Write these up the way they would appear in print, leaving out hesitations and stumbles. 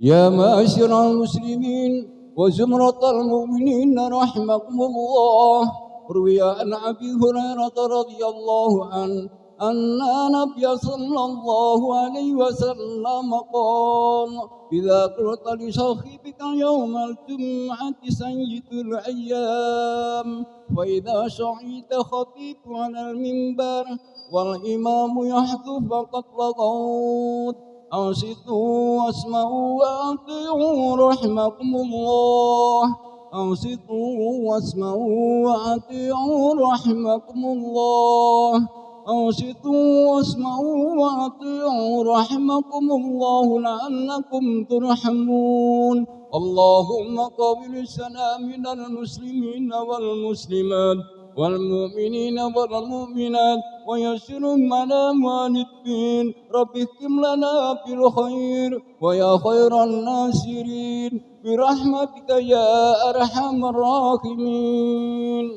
يا معاشر المسلمين وزمرة المؤمنين رحمكم الله. روي عن أبي هريرة رضي الله عنه أن النبي صلى الله عليه وسلم قال: إذا قلت لصاحبك يوم الجمعة سيد الأيام، فإذا شهدت خطيب على المنبر والإمام يحدث فقد لغوت، أنصتوا واسمعوا وأطيعوا رحمكم الله. أنصتوا واسمعوا وأطيعوا رحمكم الله. أنصتوا واسمعوا وأطيعوا رحمكم الله لعلكم ترحمون. اللهم قبل السلام من المسلمين والمسلمات والمؤمنين والمؤمنات ويسر لنا والدين. رب اختم لنا بالخير ويا خير الناصرين برحمتك يا أرحم الراحمين.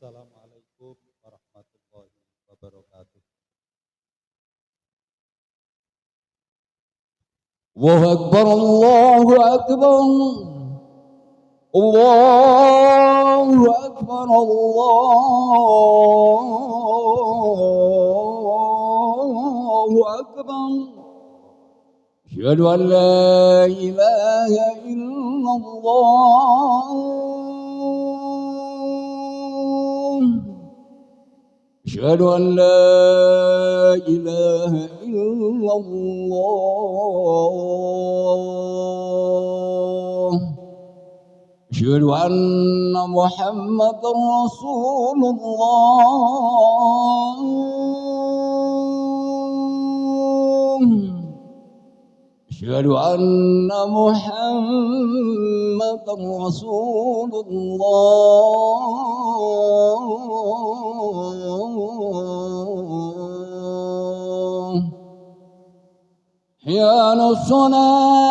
Assalamualaikum warahmatullahi wabarakatuh. الله أكبر الله أكبر الله أكبر الله أكبر. أشهد أن لا إله إلا الله. أشهد أن لا إله إلا الله. أشهد أن محمدا رسول الله. أشهد أن محمدا رسول الله. حي على الصلاة.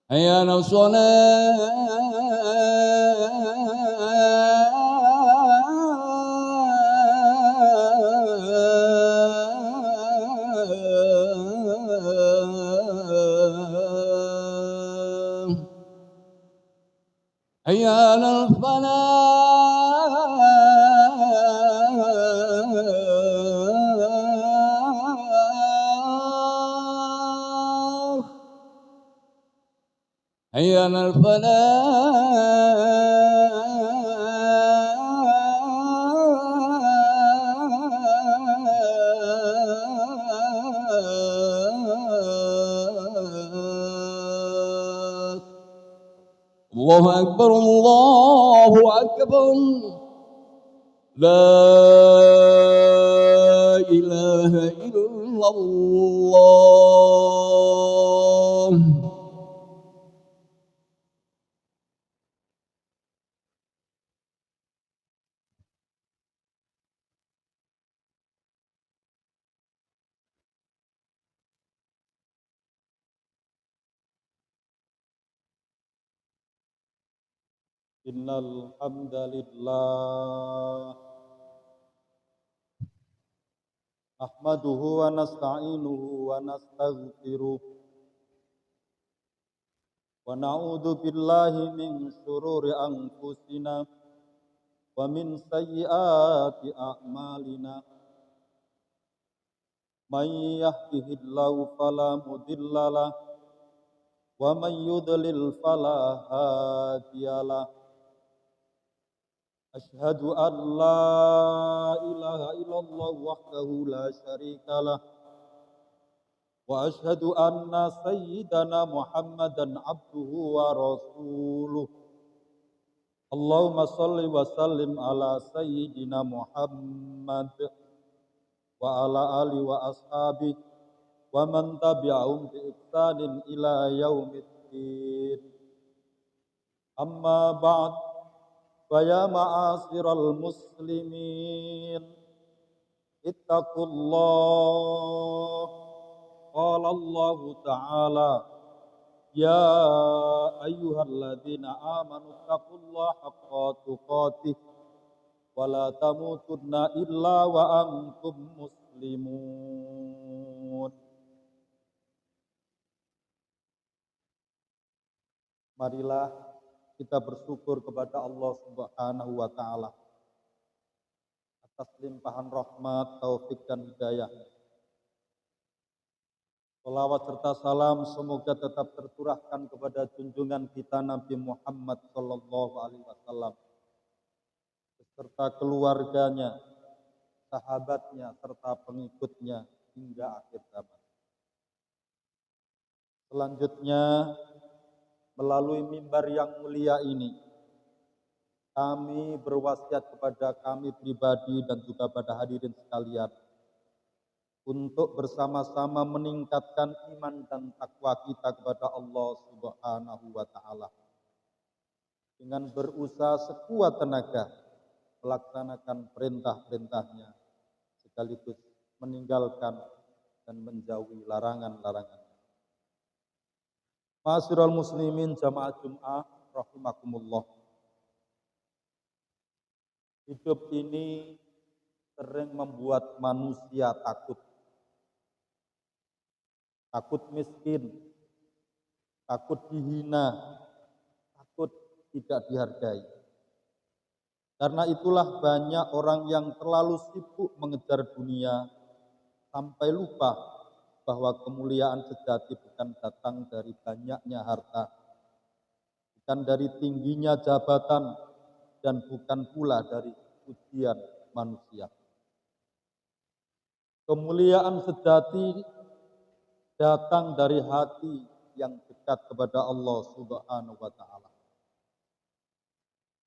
حي على الصلاة. حي على الفلاح. حي على الفلاح. الله أكبر الله أكبر. لا إله إلا الله. Innal hamdalillah nahmaduhu wa nasta'inuhu wa nastaghfiruh wa na'udzu billahi min syururi anfusina wa min sayyiati a'malina. May yahdihillahu fala mudhillalah wa may yudlil fala hadiyalah. Asyhadu an la ilaha illallah wahdahu la syarikalah wa asyhadu anna sayyidana Muhammadan abduhu wa rasuluh. Allahumma shalli wa sallim ala sayyidina Muhammad wa ala ali wa ashabi wa man tabi'ahum bi ihsanin ila yaumiddin. Amma ba'd. Faya ma'asiral muslimin, ittaqullah. Qala Allah Ta'ala, ya ayyuhalladzina amanu taqullaha haqqa tuqatih wa la tamutunna illa wa antum muslimun. Marilah kita bersyukur kepada Allah Subhanahu wa taala atas limpahan rahmat, taufik dan hidayah. Salawat serta salam semoga tetap tercurahkan kepada junjungan kita Nabi Muhammad sallallahu alaihi wasallam beserta keluarganya, sahabatnya serta pengikutnya hingga akhir zaman. Selanjutnya, melalui mimbar yang mulia ini, kami berwasiat kepada kami pribadi dan juga pada hadirin sekalian untuk bersama-sama meningkatkan iman dan takwa kita kepada Allah Subhanahu wa taala dengan berusaha sekuat tenaga melaksanakan perintah-perintahnya sekaligus meninggalkan dan menjauhi larangan-larangannya. Ma'asyiral muslimin jamaah Jum'ah rahimakumullah. Hidup ini sering membuat manusia takut. Takut miskin, takut dihina, takut tidak dihargai. Karena itulah banyak orang yang terlalu sibuk mengejar dunia sampai lupa bahwa kemuliaan sejati bukan datang dari banyaknya harta, bukan dari tingginya jabatan, dan bukan pula dari pujian manusia. Kemuliaan sejati datang dari hati yang dekat kepada Allah Subhanahu wa taala.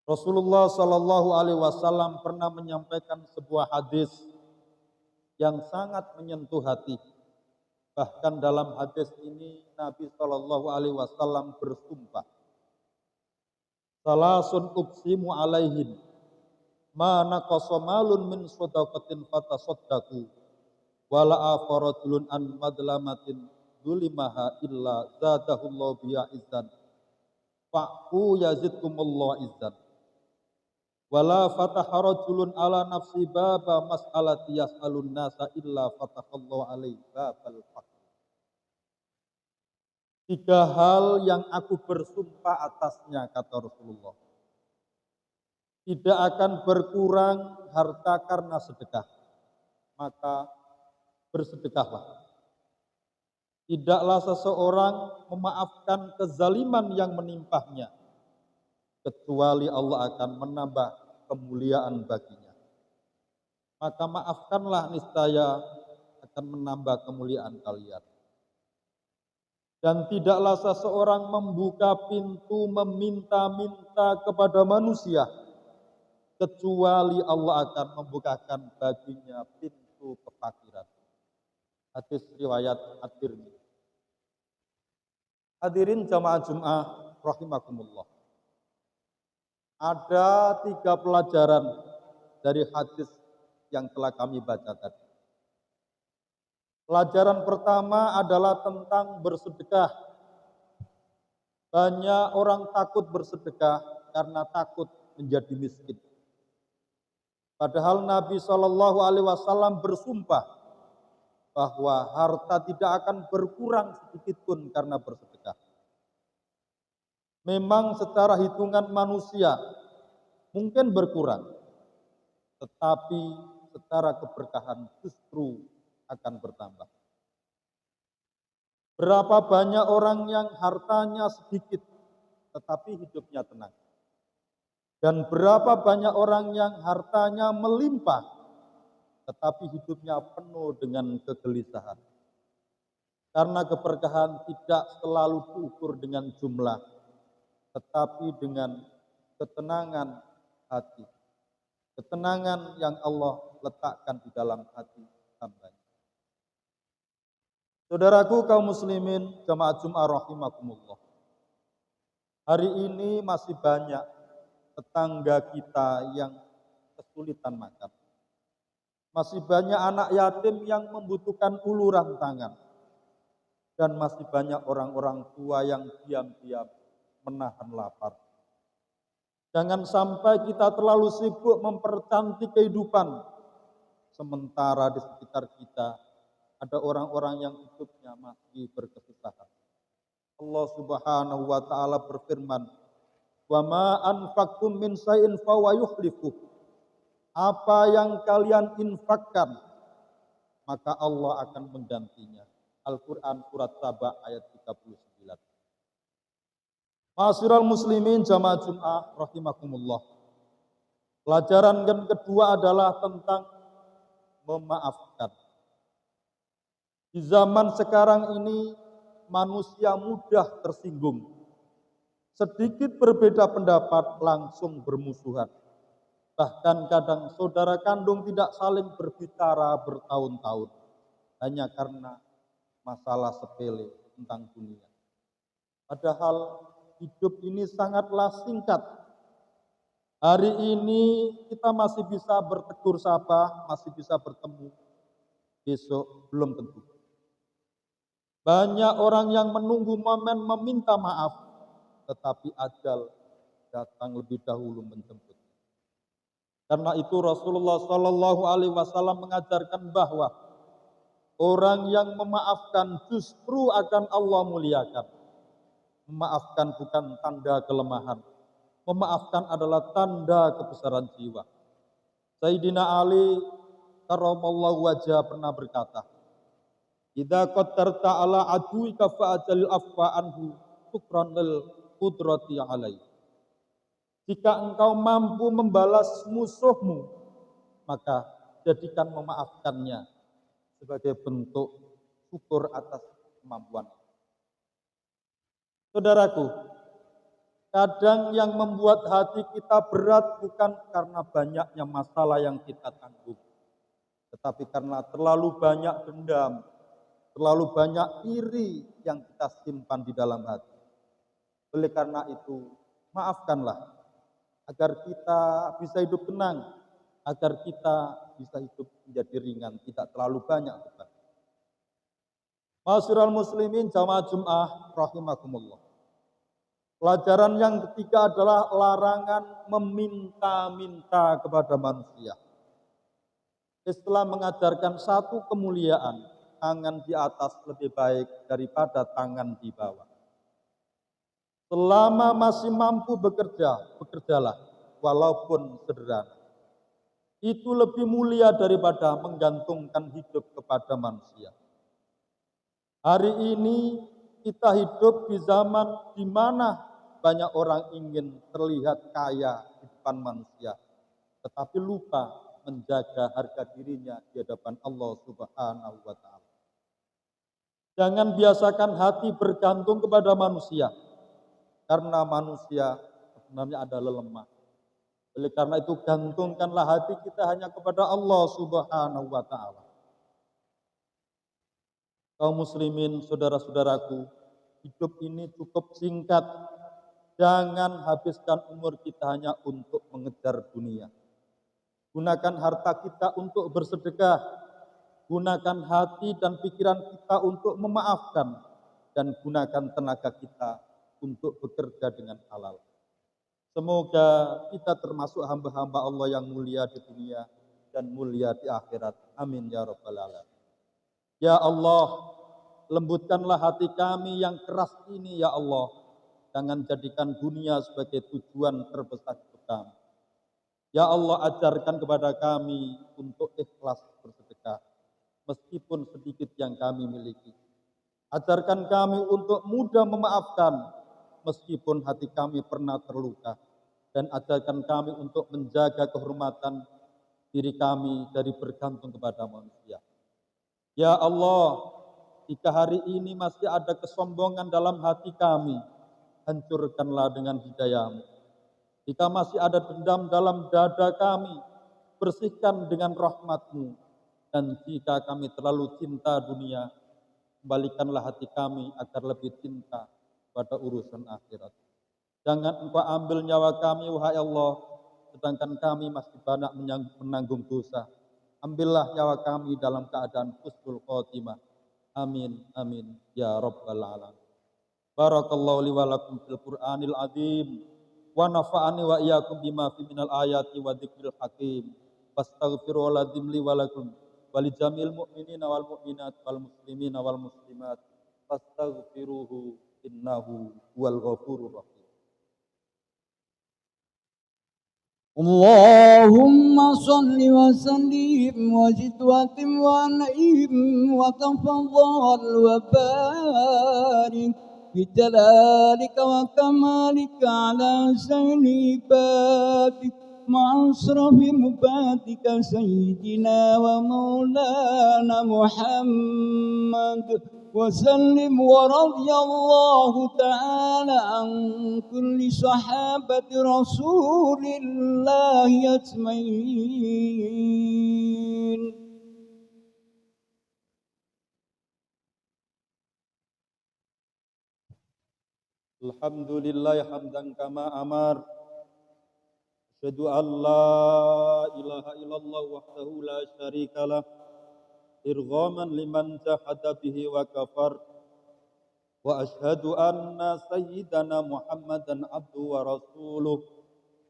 Rasulullah sallallahu alaihi wasallam pernah menyampaikan sebuah hadis yang sangat menyentuh hati. Bahkan dalam hadis ini Nabi sallallahu alaihi wasallam bersumpah, salasun uqsimu alaihin ma naqasa malun min shadaqatin fatasaddaqu wala afarajulun an madlamatin zulimaha illa zadahullahu biha izzan fa'fu yazidkumullahu izzan wala fataha rajulun ala nafsi baba mas'alati yas'alun nasa illa fatahallahu alaihi babal faqr. 3 hal yang aku bersumpah atasnya, kata Rasulullah. Tidak akan berkurang harta karena sedekah, maka bersedekahlah. Tidaklah seseorang memaafkan kezaliman yang menimpahnya, kecuali Allah akan menambah kemuliaan baginya. Maka maafkanlah, niscaya akan menambah kemuliaan kalian. Dan tidaklah seseorang membuka pintu meminta-minta kepada manusia, kecuali Allah akan membukakan baginya pintu kefakiran. Hadis riwayat At-Tirmidzi. Hadirin jamaah Jum'ah rahimakumullah. Ada 3 pelajaran dari hadis yang telah kami baca tadi. Pelajaran pertama adalah tentang bersedekah. Banyak orang takut bersedekah karena takut menjadi miskin. Padahal Nabi Shallallahu Alaihi Wasallam bersumpah bahwa harta tidak akan berkurang sedikitpun karena bersedekah. Memang secara hitungan manusia mungkin berkurang, tetapi secara keberkahan justru akan bertambah. Berapa banyak orang yang hartanya sedikit tetapi hidupnya tenang. Dan berapa banyak orang yang hartanya melimpah tetapi hidupnya penuh dengan kegelisahan. Karena keberkahan tidak selalu diukur dengan jumlah, tetapi dengan ketenangan hati. Ketenangan yang Allah letakkan di dalam hati hamba-Nya. Saudaraku kaum muslimin jamaah Jum'ah rahimakumullah. Hari ini masih banyak tetangga kita yang kesulitan makan. Masih banyak anak yatim yang membutuhkan uluran tangan. Dan masih banyak orang-orang tua yang diam-diam menahan lapar. Jangan sampai kita terlalu sibuk mempercantik kehidupan. Sementara di sekitar kita ada orang-orang yang hidupnya masih berkesusahan. Allah Subhanahu wa taala berfirman, "Wa ma anfaqtum min shay'in fahuwa yukhlifuh." Apa yang kalian infakkan, maka Allah akan menggantinya. Al-Quran surat Saba ayat 39. Ma'asyiral muslimin jamaah Jum'ah rahimakumullah. Pelajaran yang kedua adalah tentang memaafkan. Di zaman sekarang ini manusia mudah tersinggung. Sedikit berbeda pendapat langsung bermusuhan. Bahkan kadang saudara kandung tidak saling berbicara bertahun-tahun. Hanya karena masalah sepele tentang dunia. Padahal hidup ini sangatlah singkat. Hari ini kita masih bisa bertegur sapa, masih bisa bertemu. Besok belum tentu. Banyak orang yang menunggu momen meminta maaf, tetapi ajal datang lebih dahulu menjemput. Karena itu Rasulullah Shallallahu Alaihi Wasallam mengajarkan bahwa orang yang memaafkan justru akan Allah muliakan. Memaafkan bukan tanda kelemahan. Memaafkan adalah tanda kebesaran jiwa. Sayyidina Ali karramallahu wajah pernah berkata, "Idza qaddarta ala aduika fa'ajal afwa anhu syukran lil qudrati alaihi." Jika engkau mampu membalas musuhmu, maka jadikan memaafkannya sebagai bentuk syukur atas kemampuan. Saudaraku, kadang yang membuat hati kita berat bukan karena banyaknya masalah yang kita tanggung, tetapi karena terlalu banyak dendam, terlalu banyak iri yang kita simpan di dalam hati. Oleh karena itu, maafkanlah agar kita bisa hidup tenang, agar kita bisa hidup menjadi ringan, tidak terlalu banyak beban. Ma'asyiral muslimin jamaah Jum'ah rahimakumullah. Pelajaran yang ketiga adalah larangan meminta-minta kepada manusia. Islam mengajarkan satu kemuliaan, tangan di atas lebih baik daripada tangan di bawah. Selama masih mampu bekerja, bekerjalah walaupun sederhana. Itu lebih mulia daripada menggantungkan hidup kepada manusia. Hari ini kita hidup di zaman di mana banyak orang ingin terlihat kaya di depan manusia, tetapi lupa menjaga harga dirinya di hadapan Allah Subhanahu wa taala. Jangan biasakan hati bergantung kepada manusia. Karena manusia sebenarnya adalah lemah. Oleh karena itu gantungkanlah hati kita hanya kepada Allah Subhanahu wa taala. Kaum muslimin, saudara-saudaraku, hidup ini cukup singkat. Jangan habiskan umur kita hanya untuk mengejar dunia. Gunakan harta kita untuk bersedekah. Gunakan hati dan pikiran kita untuk memaafkan. Dan gunakan tenaga kita untuk bekerja dengan halal. Semoga kita termasuk hamba-hamba Allah yang mulia di dunia dan mulia di akhirat. Amin ya rabbal alamin. Ya Allah, lembutkanlah hati kami yang keras ini ya Allah. Jangan jadikan dunia sebagai tujuan terbesar hidup kami. Ya Allah, ajarkan kepada kami untuk ikhlas bersedekah, meskipun sedikit yang kami miliki. Ajarkan kami untuk mudah memaafkan, meskipun hati kami pernah terluka, dan ajarkan kami untuk menjaga kehormatan diri kami dari bergantung kepada manusia. Ya Allah, jika hari ini masih ada kesombongan dalam hati kami, hancurkanlah dengan hidayah-Mu. Jika masih ada dendam dalam dada kami, bersihkan dengan rahmat-Mu. Dan jika kami terlalu cinta dunia, kembalikanlah hati kami agar lebih cinta pada urusan akhirat. Jangan Engkau ambil nyawa kami, wahai Allah, sedangkan kami masih banyak menanggung dosa. Ambillah nyawa kami dalam keadaan husnul khotimah. Amin, amin, ya rabbal alamin. Barakallahu li wa lakum fil Qur'anil azim wa nafa'ani wa iyyakum bima fi minal ayati wa dzikril hakim. Fastaghfirullahaladzim li wa lakum wa li jamil mu'minina wal mu'minat wal muslimina wal muslimat. Fastaghfiruhu innahu huwal ghafurur rahim. اللهم صل وسلم وزد وتم وانعم وتفضل وبارك بجلالك وكمالك على سيد عبادك مع أشرف عبادك سيدنا ومولانا محمد وسلم. ورضي الله تعالى عن كل صحابة رسول الله أجمعين. Alhamdulillah hamdan kama amar. Asyhadu an la ilaha illallah wahdahu la syarikalah. Irghaman liman jahada bihi wa kafar. Wa asyhadu anna sayyidana Muhammadan abdu wa rasuluh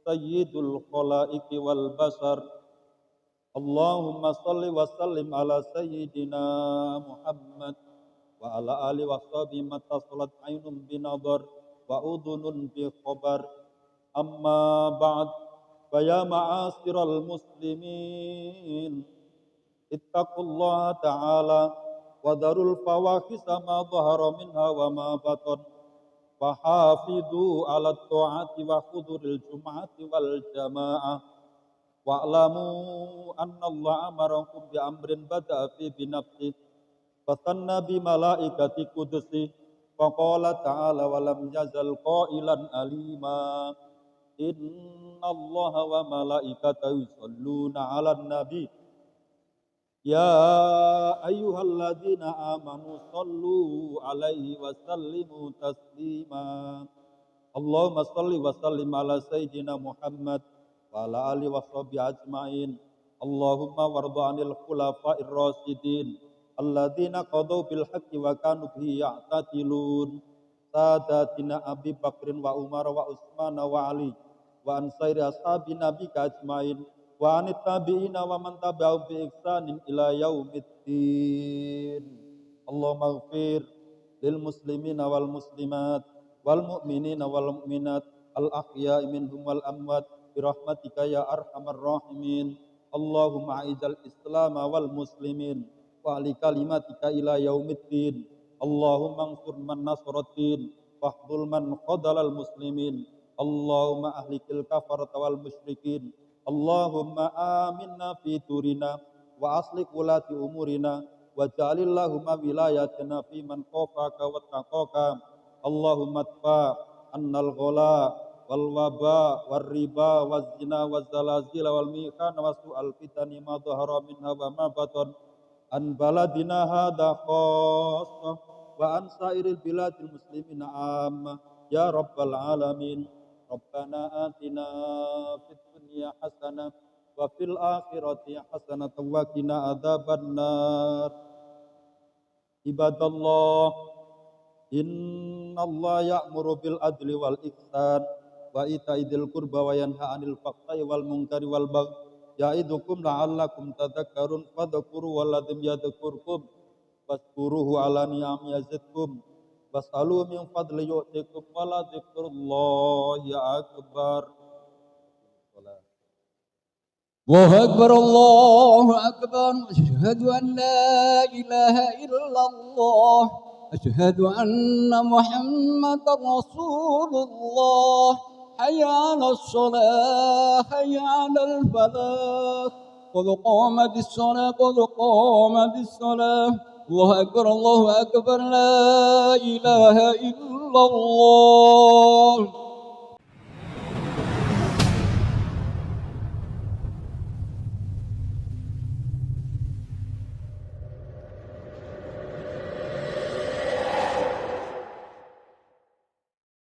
sayyidul khalaiqi wal basar. Allahumma salli wa sallim ala sayyidina Muhammad wa ala ali wa sahbihi matasalat ainun binadar wa udhunun bi khabar. Amma ba'd, fa ya ma'asyiral muslimin ittaqullaha ta'ala wa darul fawahisa ma dhahara minha wa ma batan wa hafidhu ala ta'ati wa huduril jum'ati wal jama'ah wa'lamu anna Allah amarakum bi amrin bada'a fi binafsi fatanna bi malaikati kudusi wa qala ta'ala wa lam yazal qailan alima inna Allah wa malaikatahu yusalluna 'alan nabi ya ayyuhalladzina amanu sallu alaihi wa sallimu taslima. Allahumma salli wa sallim ala sayyidina Muhammad wa ala alihi wa sahbihi ajma'in. Allahumma warda 'anil khulafa'ir rasyidin alladzina qadaw bil haqqi wa kanu bihi ya'tadilun. Sadatina Abi Bakrin wa Umar wa Utsman wa Ali wa ansairi ashabi nabika ajma'in. Wa anit tabi'ina wa man tabi'ahum bi ihsanin ila yaumiddin. Allahumma ighfir lil muslimina wal muslimat wal mu'minina wal mu'minat al ahya'i minhum wal amwat bi rahmatika ya arhamar rahimin. Allahumma a'izal islam wal muslimin wa ali kalimatika ila yaumiddin. Allahumma ansur man nasratin wahdul man khadalal muslimin. Allahumma ahlikil kafarata wal musyrikin. Allahumma aminna fi turina wa aslih ulati umurina wa ja'alillahumma wilayatina fi man khafaka wa taqaka. Allahumma tfa annal ghala wal waba wal riba waz zina waz zalazil wal mihan wa su'al fitani ma dhahara minha wa ma batan an baladina hadha khassa wa an sairil biladil muslimina amma ya rabbal alamin. Rabbana atina fid dunya hasanah wa fil akhirati hasanah wa qina adzabannar. Ibadallah, innallaha ya'muru bil adli wal ihsan wa ita'i dzil qurba wa yanha 'anil fahsya'i wal munkari wal baghi ya'idukum la'allakum tadhakkarun. Fadhkuru walladzi yadhkurkum waskuruhu ala ni'ami yazidkum was'alu min fadli yu'tikum wa la dzikrullahi akbar. الله أكبر الله أكبر. أشهد أن لا إله إلا الله. أشهد أن محمدا رسول الله. حي على الصلاة حي على الفلاح قد قامت الصلاة قد قامت الصلاة. الله أكبر الله أكبر. لا إله إلا الله.